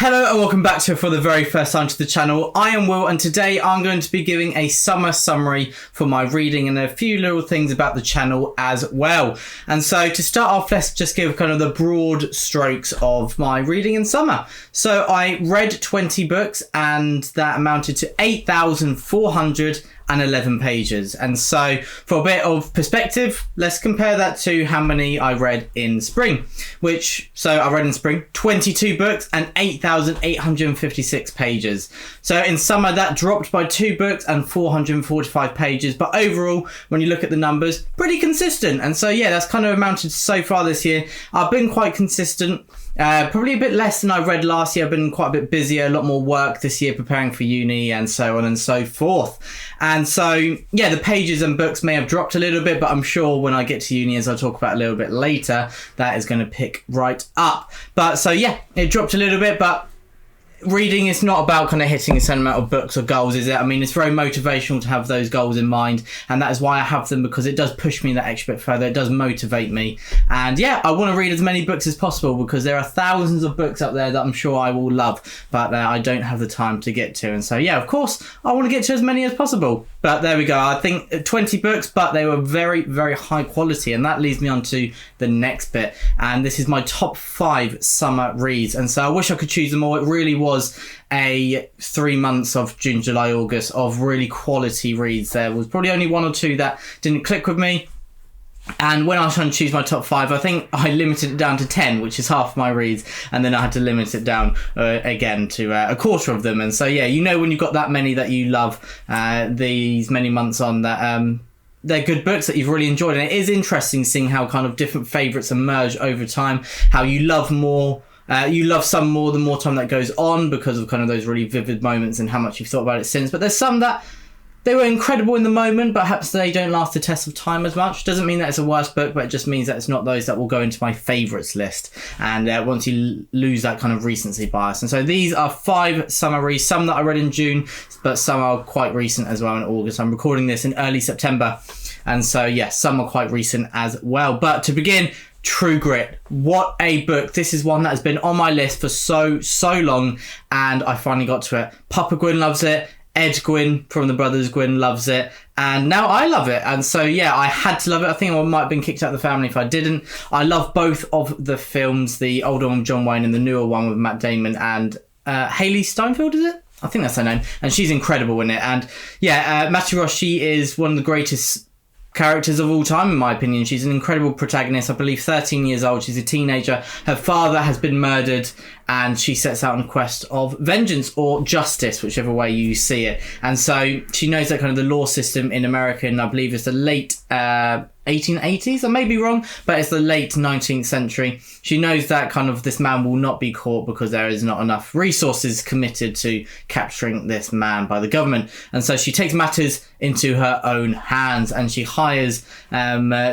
Hello and welcome back to for the very first time to the channel. I am Will and today I'm going to be giving a summer summary for my reading and a few little things about the channel as well. And so to start off, let's just give kind of the broad strokes of my reading in summer. So I read 20 books and that amounted to 8,411 pages. And so for a bit of perspective, let's compare that to how many I read in spring, so I read in spring 22 books and 8,856 pages. So in summer that dropped by 2 books and 445 pages, but overall when you look at the numbers, pretty consistent. And so yeah, that's kind of amounted to so far this year. I've been quite consistent. Probably a bit less than I read last year. I've been quite a bit busier, a lot more work this year preparing for uni and so on and so forth. And so, yeah, the pages and books may have dropped a little bit, but I'm sure when I get to uni, as I'll talk about a little bit later, that is going to pick right up. But so, yeah, it dropped a little bit, but reading is not about kind of hitting a certain amount of books or goals, is it? I mean, it's very motivational to have those goals in mind, and that is why I have them, because it does push me that extra bit further. It does motivate me, and yeah, I want to read as many books as possible because there are thousands of books out there that I'm sure I will love, but I don't have the time to get to. And so yeah, of course I want to get to as many as possible. But there we go. I think 20 books, but they were very, very high quality. And that leads me on to the next bit. And this is my top 5 summer reads. And so I wish I could choose them all. It really was a 3 months of June, July, August of really quality reads. There was probably only 1 or 2 that didn't click with me. And when I was trying to choose my top 5, I think I limited it down to 10, which is half my reads, and then I had to limit it down again to a quarter of them. And so yeah, you know, when you've got that many that you love these many months on, that they're good books that you've really enjoyed. And it is interesting seeing how kind of different favourites emerge over time, how you love more. You love some more the more time that goes on because of kind of those really vivid moments and how much you've thought about it since. But there's some that they were incredible in the moment, but perhaps they don't last the test of time as much. Doesn't mean that it's a worse book, but it just means that it's not those that will go into my favourites list. And once you lose that kind of recency bias. And so these are 5 summaries, some that I read in June, but some are quite recent as well in August. I'm recording this in early September. And so, yes, some are quite recent as well. But to begin, True Grit. What a book. This is one that has been on my list for so long, and I finally got to it. Papa Gwyn loves it. Ed Gwyn from the Brothers Gwyn loves it, and now I love it. And so yeah, I had to love it. I think I might have been kicked out of the family if I didn't. I love both of the films, the older one with John Wayne and the newer one with Matt Damon and Hayley Steinfeld, is it? I think that's her name, and she's incredible in it. And yeah, Mattie Ross, she is one of the greatest characters of all time, in my opinion. She's an incredible protagonist. I believe 13 years old. She's a teenager. Her father has been murdered, and she sets out on a quest of vengeance or justice, whichever way you see it. And so she knows that kind of the law system in America, and I believe it's the late 1880s, I may be wrong, but it's the late 19th century. She knows that kind of this man will not be caught because there is not enough resources committed to capturing this man by the government. And so she takes matters into her own hands, and she hires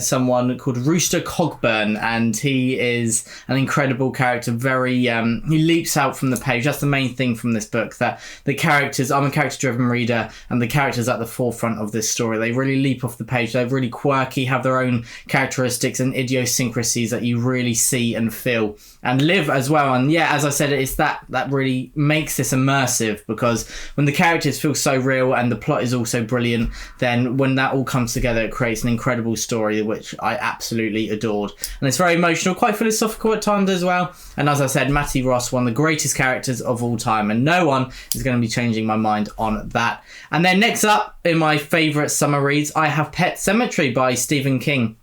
someone called Rooster Cogburn, and he is an incredible character. Very he leaps out from the page. That's the main thing from this book, that the characters, I'm a character driven reader, and the characters at the forefront of this story, they really leap off the page. They're really quirky, have their own characteristics and idiosyncrasies that you really see and feel and live as well. And yeah, as I said, it's that really makes this immersive, because when the characters feel so real and the plot is also brilliant, then when that all comes together, it creates an incredible story, which I absolutely adored. And it's very emotional, quite philosophical at times as well. And as I said, Mattie Ross, one of the greatest characters of all time, and no one is going to be changing my mind on that. And then next up in my favourite summer reads, I have Pet Sematary by Stephen King.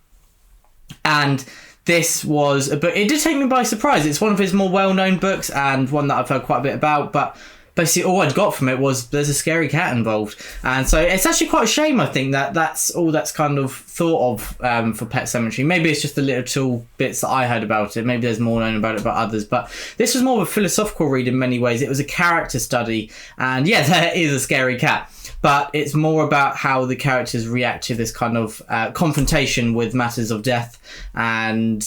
And this was a book, it did take me by surprise. It's one of his more well-known books and one that I've heard quite a bit about, but basically all I'd got from it was there's a scary cat involved. And so it's actually quite a shame, I think, that that's all that's kind of thought of for Pet Sematary. Maybe it's just the little bits that I heard about it. Maybe there's more known about it by others. But this was more of a philosophical read in many ways. It was a character study. And yeah, there is a scary cat. But it's more about how the characters react to this kind of confrontation with matters of death and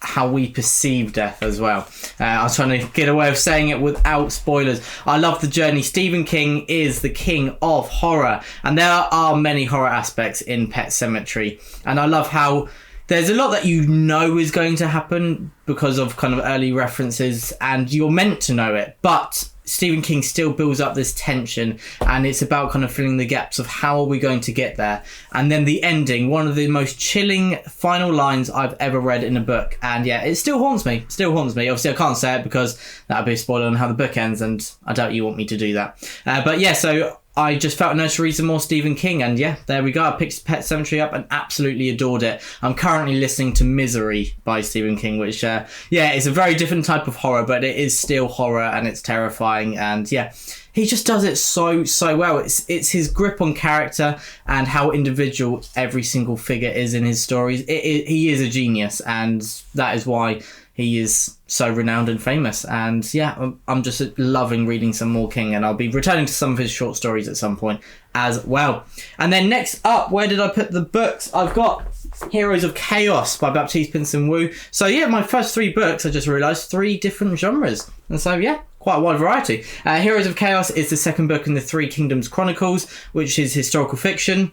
how we perceive death as well. I was trying to get a way of saying it without spoilers. I love the journey. Stephen King is the king of horror, and there are many horror aspects in Pet Sematary, and I love how there's a lot that you know is going to happen because of kind of early references, and you're meant to know it, but Stephen King still builds up this tension, and it's about kind of filling the gaps of how are we going to get there. And then the ending, one of the most chilling final lines I've ever read in a book, and yeah, it still haunts me. Obviously I can't say it because that would be a spoiler on how the book ends, and I doubt you want me to do that, but yeah, so I just felt no to read some more Stephen King, and yeah, there we go. I picked Pet Sematary up and absolutely adored it. I'm currently listening to Misery by Stephen King, which yeah, it's a very different type of horror, but it is still horror and it's terrifying, and yeah, he just does it so well. It's his grip on character and how individual every single figure is in his stories. He is a genius, and that is why he is so renowned and famous. And yeah, I'm just loving reading some more King, and I'll be returning to some of his short stories at some point as well. And then next up, where did I put the books? I've got Heroes of Chaos by Baptiste Pinson Wu. So yeah, my first 3 books, I just realised, 3 different genres. And so yeah, quite a wide variety. Heroes of Chaos is the second book in the Three Kingdoms Chronicles, which is historical fiction.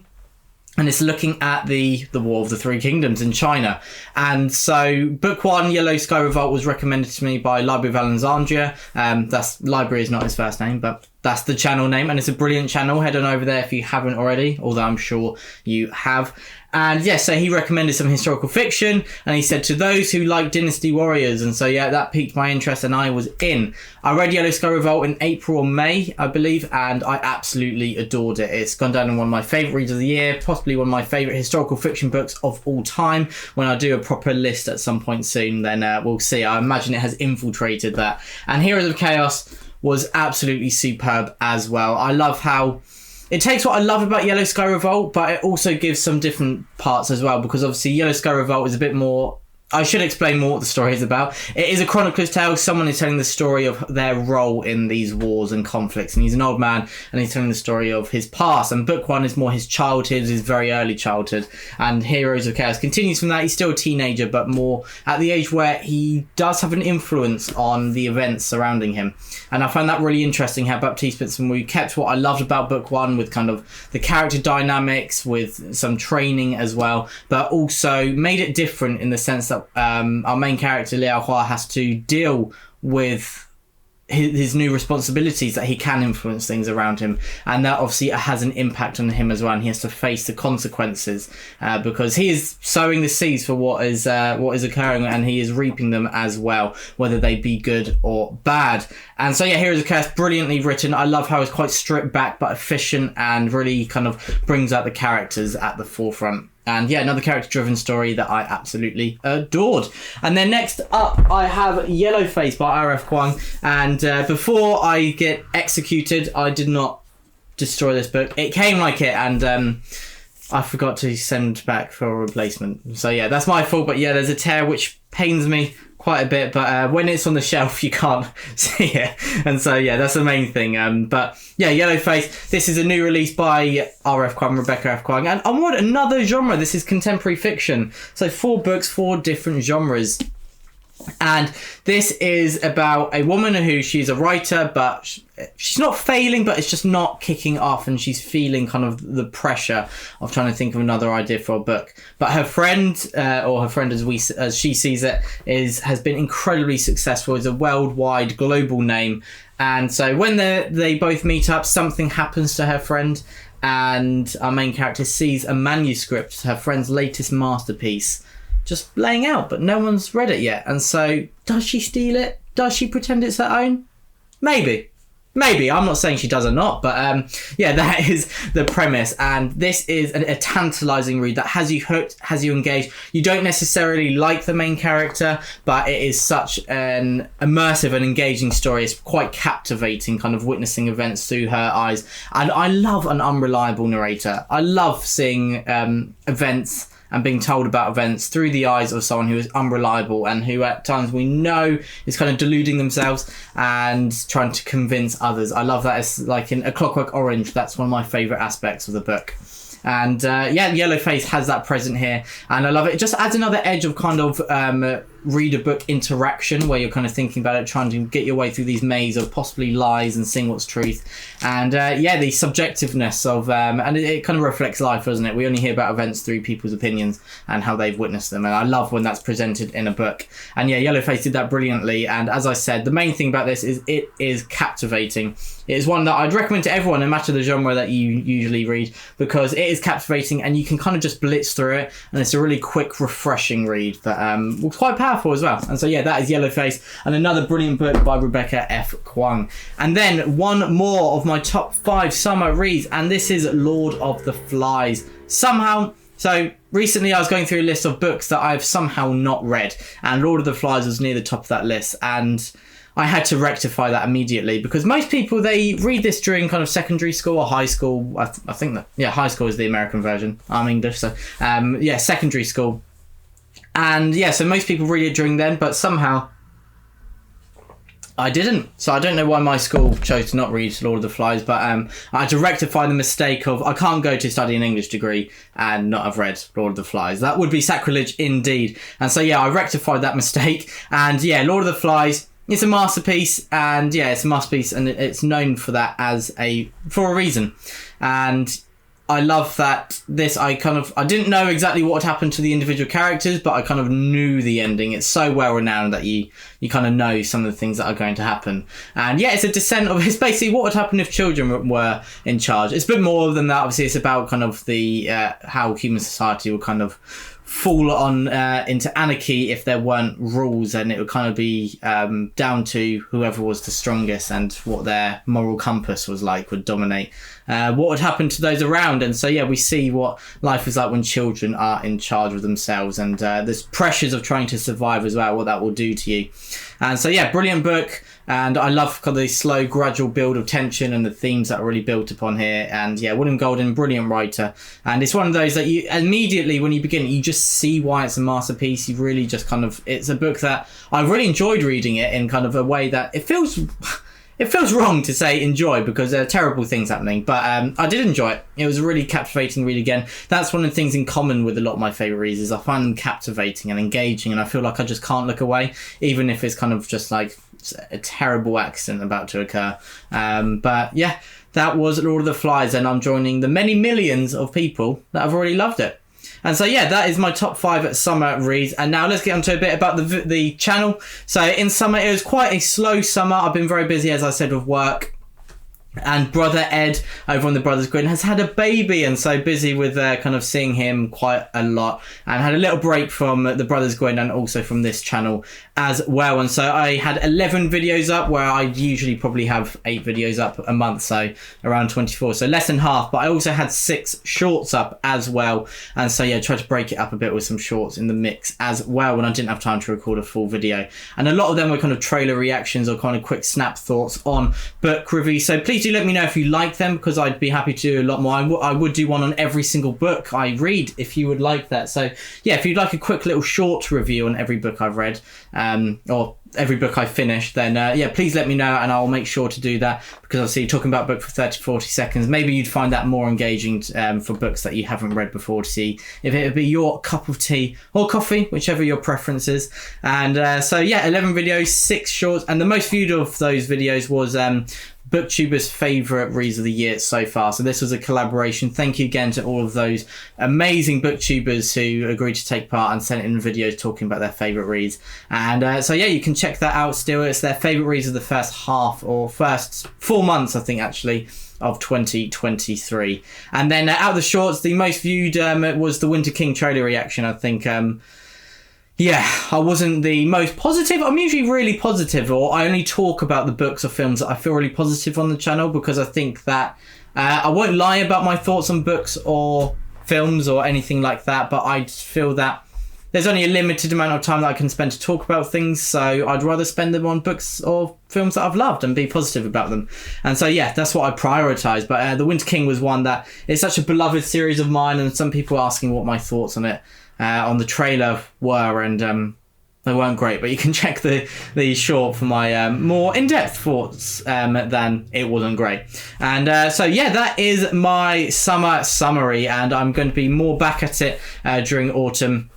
And it's looking at the War of the Three Kingdoms in China. And so book 1, Yellow Sky Revolt, was recommended to me by Library of Alexandria. That's Library is not his first name, but that's the channel name. And it's a brilliant channel. Head on over there if you haven't already, although I'm sure you have. And yeah, so he recommended some historical fiction, and he said to those who like Dynasty Warriors. And so yeah, that piqued my interest and I was in. I read Yellow Sky Revolt in April or May, I believe, and I absolutely adored it. It's gone down in one of my favourite reads of the year, possibly one of my favourite historical fiction books of all time. When I do a proper list at some point soon, then we'll see. I imagine it has infiltrated that. And Heroes of Chaos was absolutely superb as well. I love how it takes what I love about Yellow Sky Revolt, but it also gives some different parts as well, because obviously Yellow Sky Revolt is a bit more... I should explain more what the story is about. It is a chronicler's tale. Someone is telling the story of their role in these wars and conflicts, and he's an old man, and he's telling the story of his past. And book 1 is more his childhood, his very early childhood, and Heroes of Chaos continues from that. He's still a teenager, but more at the age where he does have an influence on the events surrounding him. And I found that really interesting, how Baptiste Pinson Wu kept what I loved about book 1 with kind of the character dynamics, with some training as well, but also made it different in the sense that our main character Liao Hua has to deal with his new responsibilities, that he can influence things around him, and that obviously has an impact on him as well, and he has to face the consequences because he is sowing the seeds for what is occurring, and he is reaping them as well, whether they be good or bad. And so yeah, Heroes of Chaos, brilliantly written. I love how it's quite stripped back but efficient, and really kind of brings out the characters at the forefront. And yeah, another character-driven story that I absolutely adored. And then next up, I have Yellowface by R.F. Kuang. And before I get executed, I did not destroy this book. It came like it, and I forgot to send back for a replacement. So yeah, that's my fault. But yeah, there's a tear which pains me quite a bit, but when it's on the shelf you can't see it, and so yeah, that's the main thing. But yeah, Yellowface, this is a new release by R.F. Kuang, Rebecca F. Kuang, and on another genre. This is contemporary fiction, so 4 books, 4 different genres. And this is about a woman who, she's a writer, but she's not failing, but it's just not kicking off, and she's feeling kind of the pressure of trying to think of another idea for a book. But her friend, or her friend as she sees it, has been incredibly successful, is a worldwide global name. And so when they both meet up, something happens to her friend, and our main character sees a manuscript, her friend's latest masterpiece, just laying out, but no one's read it yet. And so does she steal it? Does she pretend it's her own? Maybe. I'm not saying she does or not, but yeah, that is the premise. And this is a tantalizing read that has you hooked, has you engaged. You don't necessarily like the main character, but it is such an immersive and engaging story. It's quite captivating, kind of witnessing events through her eyes. And I love an unreliable narrator. I love seeing events and being told about events through the eyes of someone who is unreliable, and who at times we know is kind of deluding themselves and trying to convince others. I love that. It's like in A Clockwork Orange. That's one of my favourite aspects of the book. And yeah, Yellowface has that present here, and I love it. It just adds another edge of kind of read a book interaction where you're kind of thinking about it, trying to get your way through these maze of possibly lies and seeing what's truth. And the subjectiveness of and it kind of reflects life, doesn't it? We only hear about events through people's opinions and how they've witnessed them, and I love when that's presented in a book. And Yellowface did that brilliantly. And as I said, the main thing about this is it is captivating. It is one that I'd recommend to everyone, no matter the genre that you usually read, because it is captivating and you can kind of just blitz through it, and it's a really quick, refreshing read that was quite powerful as well. And so that is Yellowface, and another brilliant book by Rebecca F. Kuang. And then one more of my top 5 summer reads, and this is Lord of the Flies. So recently I was going through a list of books that I've somehow not read, and Lord of the Flies was near the top of that list, and I had to rectify that immediately, because most people, they read this during kind of secondary school or high school. I think that, high school is the American version. I'm English, so secondary school. And so most people read it during then, but somehow I didn't. So I don't know why my school chose to not read Lord of the Flies, but I had to rectify the mistake of I can't go to study an English degree and not have read Lord of the Flies. That would be sacrilege indeed. And so I rectified that mistake. And Lord of the Flies, it's a masterpiece, and it's a masterpiece, and it's known for that for a reason. And I love that I didn't know exactly what had happened to the individual characters, but I kind of knew the ending. It's so well renowned that you kind of know some of the things that are going to happen. And it's a it's basically what would happen if children were in charge. It's a bit more than that. Obviously, it's about kind of the how human society will kind of fall on into anarchy if there weren't rules, and it would kind of be down to whoever was the strongest, and what their moral compass was like would dominate what would happen to those around. And so we see what life is like when children are in charge of themselves, and there's pressures of trying to survive as well, what that will do to you. And so brilliant book. And I love the slow, gradual build of tension and the themes that are really built upon here. And William Golding, brilliant writer. And it's one of those that you immediately, when you begin, you just see why it's a masterpiece. You really just it's a book that I really enjoyed reading it in kind of a way that it feels wrong to say enjoy, because there are terrible things happening. But I did enjoy it. It was a really captivating read again. That's one of the things in common with a lot of my favourite reads, is I find them captivating and engaging, and I feel like I just can't look away, even if it's kind of just like a terrible accident about to occur. That was Lord of the Flies, and I'm joining the many millions of people that have already loved it. And so that is my top 5 summer reads. And now let's get on to a bit about the channel. So in summer, it was quite a slow summer. I've been very busy, as I said, with work. And brother Ed over on the Brothers Gwyn has had a baby, and so busy with kind of seeing him quite a lot, and had a little break from the Brothers Gwyn and also from this channel as well. And so I had 11 videos up, where I usually probably have 8 videos up a month, so around 24, so less than half. But I also had 6 shorts up as well, and so tried to break it up a bit with some shorts in the mix as well when I didn't have time to record a full video. And a lot of them were kind of trailer reactions or kind of quick snap thoughts on book reviews. So please do let me know if you like them, because I'd be happy to do a lot more. I would do one on every single book I read if you would like that. So if you'd like a quick little short review on every book I've read, or every book I finish, then please let me know, and I'll make sure to do that, because obviously talking about a book for 30-40 seconds, maybe you'd find that more engaging for books that you haven't read before, to see if it would be your cup of tea or coffee, whichever your preference is. And 11 videos, 6 shorts, and the most viewed of those videos was BookTuber's favourite reads of the year so far. So this was a collaboration. Thank you again to all of those amazing BookTubers who agreed to take part and sent in videos talking about their favourite reads. And you can check that out still. It's their favourite reads of the first half, or first 4 months, I think, actually, of 2023. And then out of the shorts, the most viewed was the Winter King trailer reaction, I think. I wasn't the most positive. I'm usually really positive, or I only talk about the books or films that I feel really positive on the channel, because I think that I won't lie about my thoughts on books or films or anything like that, but I feel that there's only a limited amount of time that I can spend to talk about things, so I'd rather spend them on books or films that I've loved and be positive about them. And so that's what I prioritise. But The Winter King was one that is such a beloved series of mine, and some people asking what my thoughts on it on the trailer were, and they weren't great, but you can check the short for my more in-depth thoughts than it wasn't great. And that is my summer summary, and I'm going to be more back at it during autumn.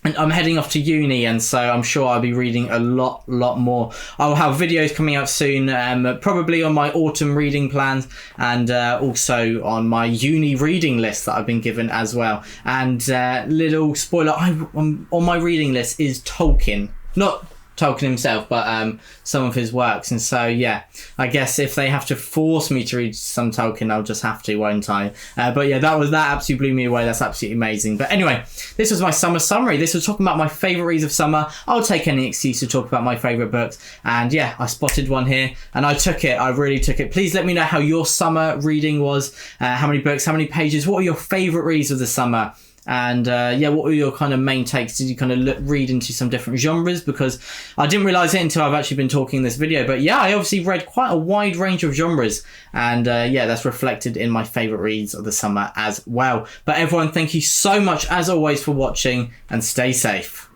And I'm heading off to uni, and so I'm sure I'll be reading a lot more. I'll have videos coming out soon, probably on my autumn reading plans, and also on my uni reading list that I've been given as well. And little spoiler, on my reading list is Tolkien. Not Tolkien himself, but some of his works. And so, yeah, I guess if they have to force me to read some Tolkien, I'll just have to, won't I? But yeah, that absolutely blew me away. That's absolutely amazing. But anyway, this was my summer summary. This was talking about my favourite reads of summer. I'll take any excuse to talk about my favourite books. And yeah, I spotted one here and I took it. I really took it. Please let me know how your summer reading was. How many books, how many pages, what are your favourite reads of the summer? And yeah, what were your kind of main takes? Did you kind of read into some different genres? Because I didn't realise it until I've actually been talking in this video. But yeah, I obviously read quite a wide range of genres. And yeah, that's reflected in my favourite reads of the summer as well. But everyone, thank you so much as always for watching, and stay safe.